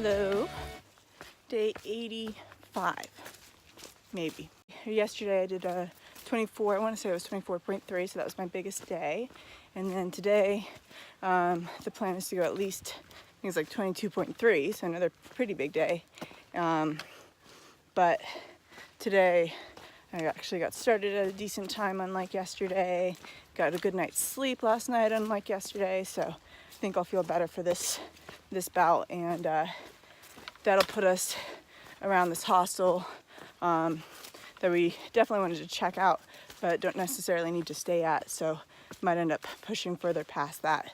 Hello. Day 85, maybe. Yesterday I did a 24, I want to say it was 24.3, so that was my biggest day. And then today, the plan is to go at least, I think it's like 22.3, so another pretty big day. But today I actually got started at a decent time, unlike yesterday. Got a good night's sleep last night, unlike yesterday, so I think I'll feel better for this bout, and that'll put us around this hostel that we definitely wanted to check out, but don't necessarily need to stay at, so might end up pushing further past that.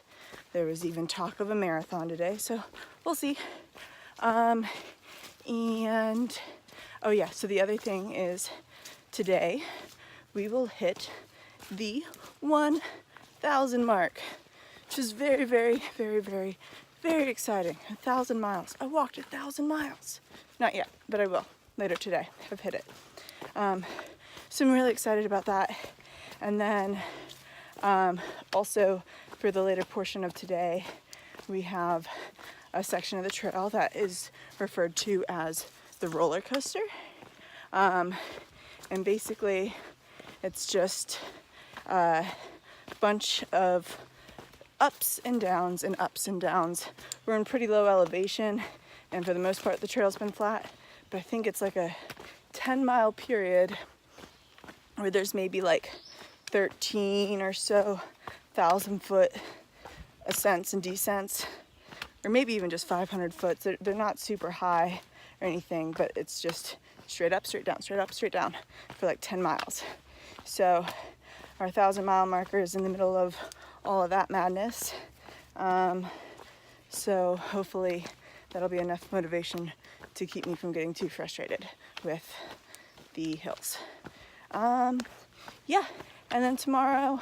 There was even talk of a marathon today, so we'll see. And oh yeah, so the other thing is today we will hit the 1,000 mark, which is very, very, very, very, very exciting. 1,000 miles. I walked 1,000 miles. Not yet, but I will later today. I've hit it. So I'm really excited about that. And then also for the later portion of today, we have a section of the trail that is referred to as the roller coaster. And basically it's just a bunch of ups and downs and ups and downs. We're in pretty low elevation, and for the most part the trail's been flat, but I think it's like a 10-mile period where there's maybe like 13 or so 1,000-foot ascents and descents, or maybe even just 500 foot. They're not super high or anything, but it's just straight up, straight down, straight up, straight down for like 10 miles. So our 1,000-mile marker is in the middle of all of that madness. So hopefully that'll be enough motivation to keep me from getting too frustrated with the hills. Yeah, and then tomorrow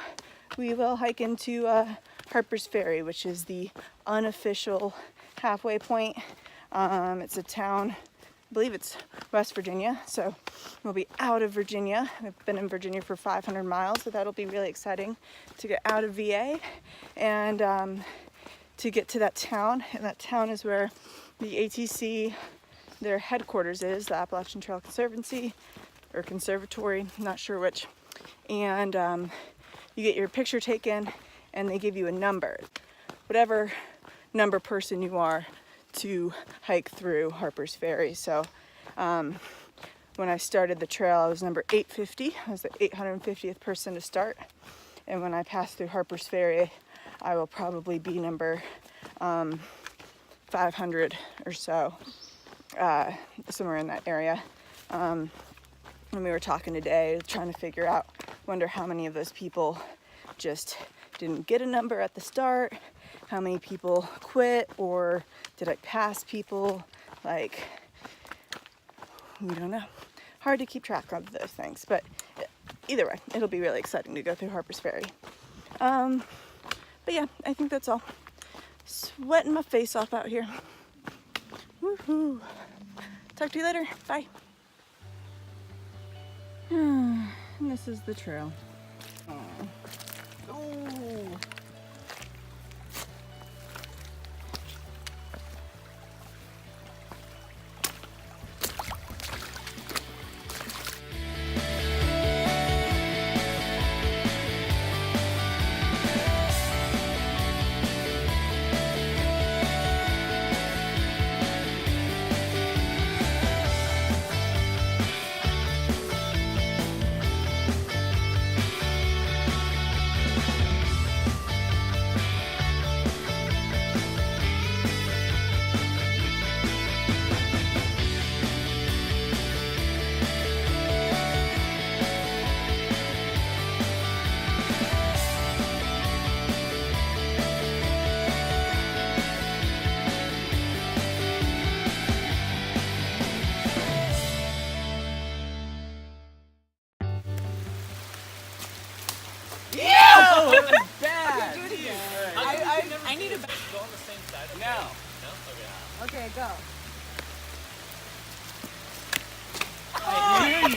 we will hike into Harper's Ferry, which is the unofficial halfway point. It's a town, I believe it's West Virginia, so we'll be out of Virginia. I've been in Virginia for 500 miles, so that'll be really exciting to get out of VA and to get to that town. And that town is where the ATC, their headquarters is, the Appalachian Trail Conservancy, or Conservatory, not sure which. And you get your picture taken, and they give you a number, whatever number person you are, to hike through Harper's Ferry. So when I started the trail, I was number 850. I was the 850th person to start. And when I pass through Harper's Ferry, I will probably be number 500 or so, somewhere in that area. And we were talking today, trying to figure out, wonder how many of those people just didn't get a number at the start, how many people quit, or did I pass people? Like, we don't know. Hard to keep track of those things, but either way, it'll be really exciting to go through Harper's Ferry. But yeah, I think that's all. Sweating my face off out here. Woohoo! Talk to you later. Bye. And this is the trail. Ooh. Oh, it was bad. Do it again. I need a. Go on the same side. Okay. No. No. Okay. Okay, go. I hear you.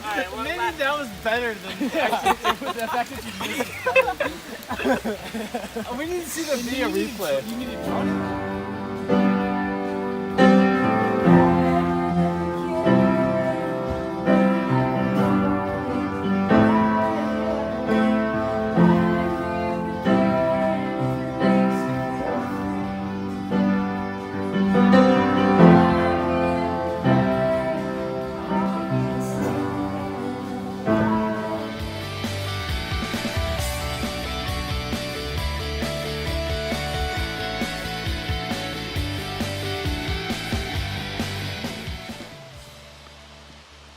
Alright, one Maybe last. that was better than actually, the fact that you missed it. We need to see the video replay. You need to draw it.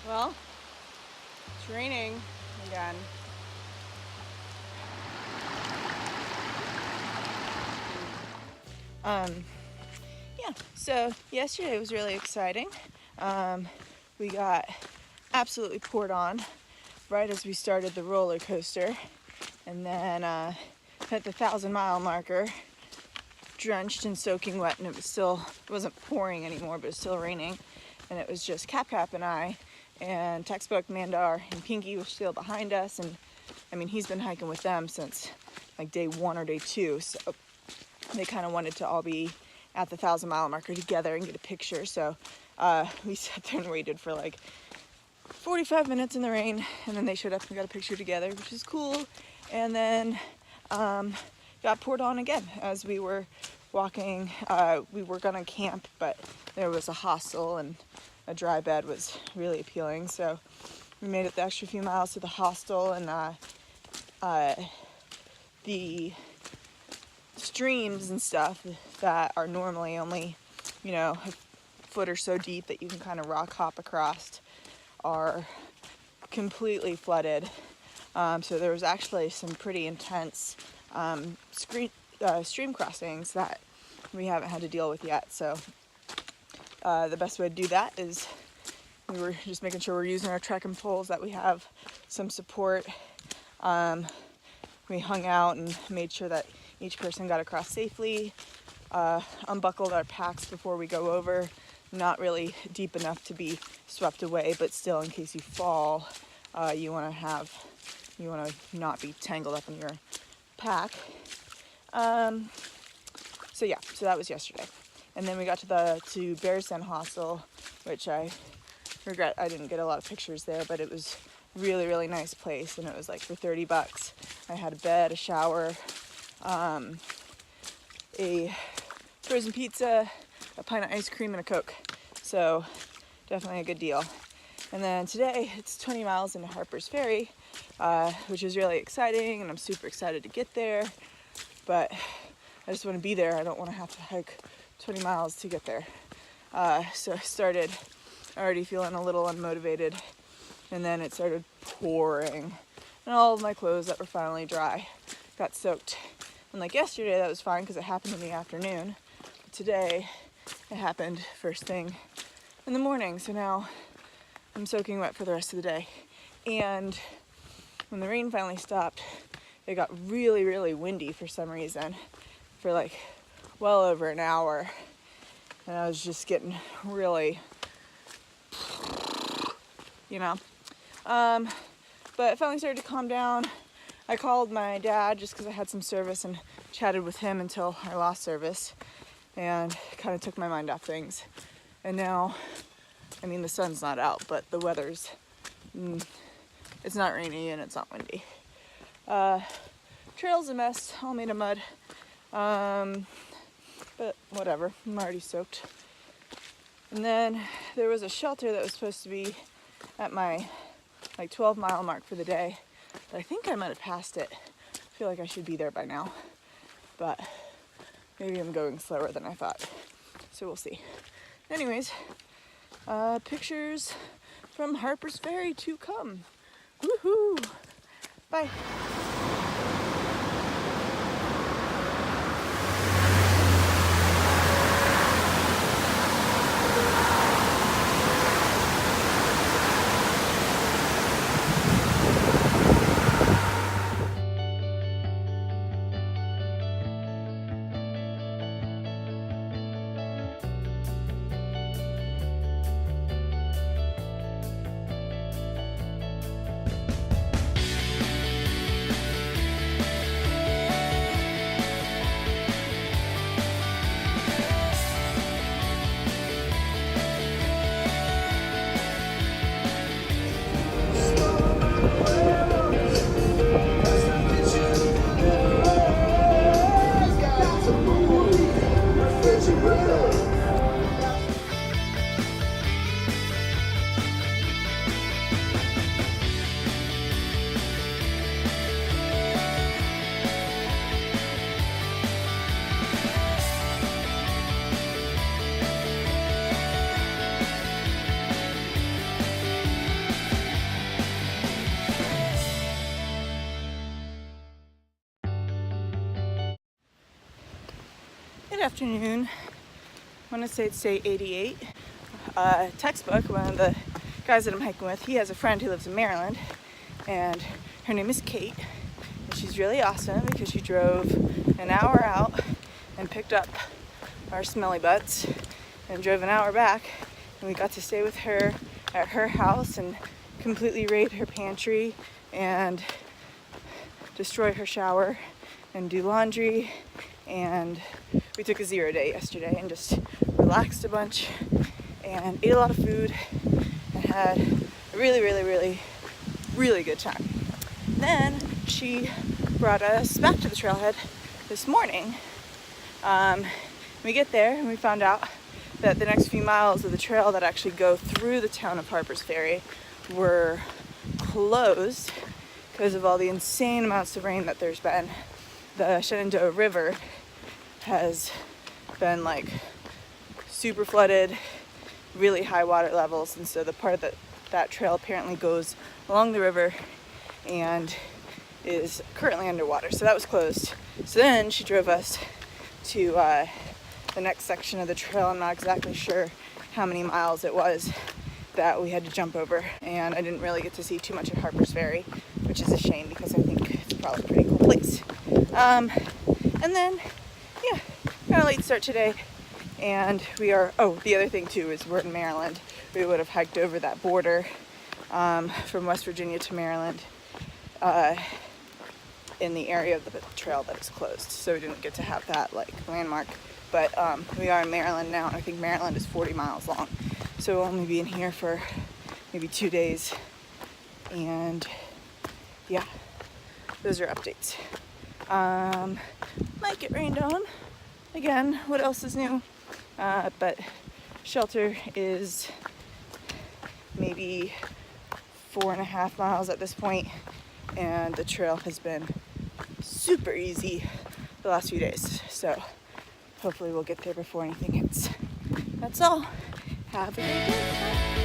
Well, it's raining again. Yeah, so yesterday was really exciting. We got absolutely poured on right as we started the roller coaster, and then hit the 1,000-mile marker, drenched and soaking wet, and it wasn't pouring anymore, but it was still raining, and it was just Cap and I, and Textbook, Mandar, and Pinky were still behind us, and I mean, he's been hiking with them since like day 1 or day 2, so they kind of wanted to all be at the 1,000-mile marker together and get a picture. So we sat there and waited for like 45 minutes in the rain, and then they showed up and got a picture together, which is cool. And then got poured on again as we were walking. We were gonna camp, but there was a hostel and a dry bed was really appealing, so we made it the extra few miles to the hostel, and the streams and stuff that are normally only, you know, a foot or so deep that you can kind of rock hop across are completely flooded. So there was actually some pretty intense stream crossings that we haven't had to deal with yet. So the best way to do that is we were just making sure we're using our trekking poles, that we have some support. We hung out and made sure that each person got across safely, unbuckled our packs before we go over, not really deep enough to be swept away, but still in case you fall, you want to not be tangled up in your pack. So yeah, so that was yesterday. And then we got to Bear's Den Hostel, which I regret I didn't get a lot of pictures there, but it was really, really nice place, and it was like for $30. I had a bed, a shower, a frozen pizza, a pint of ice cream, and a Coke. So definitely a good deal. And then today it's 20 miles into Harper's Ferry, which is really exciting, and I'm super excited to get there, but I just want to be there. I don't want to have to hike 20 miles to get there. So I started already feeling a little unmotivated, and then it started pouring, and all of my clothes that were finally dry got soaked. And like yesterday, that was fine because it happened in the afternoon. But today, it happened first thing in the morning, so now I'm soaking wet for the rest of the day. And when the rain finally stopped, it got really, really windy for some reason for like well over an hour, and I was just getting really, you know. But it finally started to calm down. I called my dad just because I had some service and chatted with him until I lost service, and kind of took my mind off things. And now, I mean, the sun's not out, but the weather's, it's not rainy and it's not windy. Trail's a mess, all made of mud. But whatever, I'm already soaked. And then there was a shelter that was supposed to be at my like 12-mile mark for the day, but I think I might have passed it. I feel like I should be there by now, but maybe I'm going slower than I thought, so we'll see. Anyways, pictures from Harper's Ferry to come. Woohoo! Bye. afternoon. I want to say it's day 88. Textbook, one of the guys that I'm hiking with, he has a friend who lives in Maryland, and her name is Kate, and she's really awesome because she drove an hour out and picked up our smelly butts and drove an hour back, and we got to stay with her at her house and completely raid her pantry and destroy her shower and do laundry. And we took a 0 day yesterday and just relaxed a bunch and ate a lot of food and had a really, really, really, really good time. Then she brought us back to the trailhead this morning. We get there and we found out that the next few miles of the trail that actually go through the town of Harper's Ferry were closed because of all the insane amounts of rain that there's been. The Shenandoah River has been like super flooded, really high water levels, and so the part that trail apparently goes along the river and is currently underwater, so that was closed. So then she drove us to the next section of the trail. I'm not exactly sure how many miles it was that we had to jump over, and I didn't really get to see too much of Harper's Ferry, which is a shame because I think it's probably a pretty cool place. And then, yeah, kind of late start today, and we are, the other thing too is we're in Maryland. We would have hiked over that border from West Virginia to Maryland in the area of the trail that is closed, so we didn't get to have that like landmark. But we are in Maryland now, and I think Maryland is 40 miles long, so we'll only be in here for maybe 2 days. And yeah, those are updates. Might get rained on again. What else is new? But shelter is maybe 4.5 miles at this point, and the trail has been super easy the last few days, so hopefully we'll get there before anything hits. That's all. Have a good day.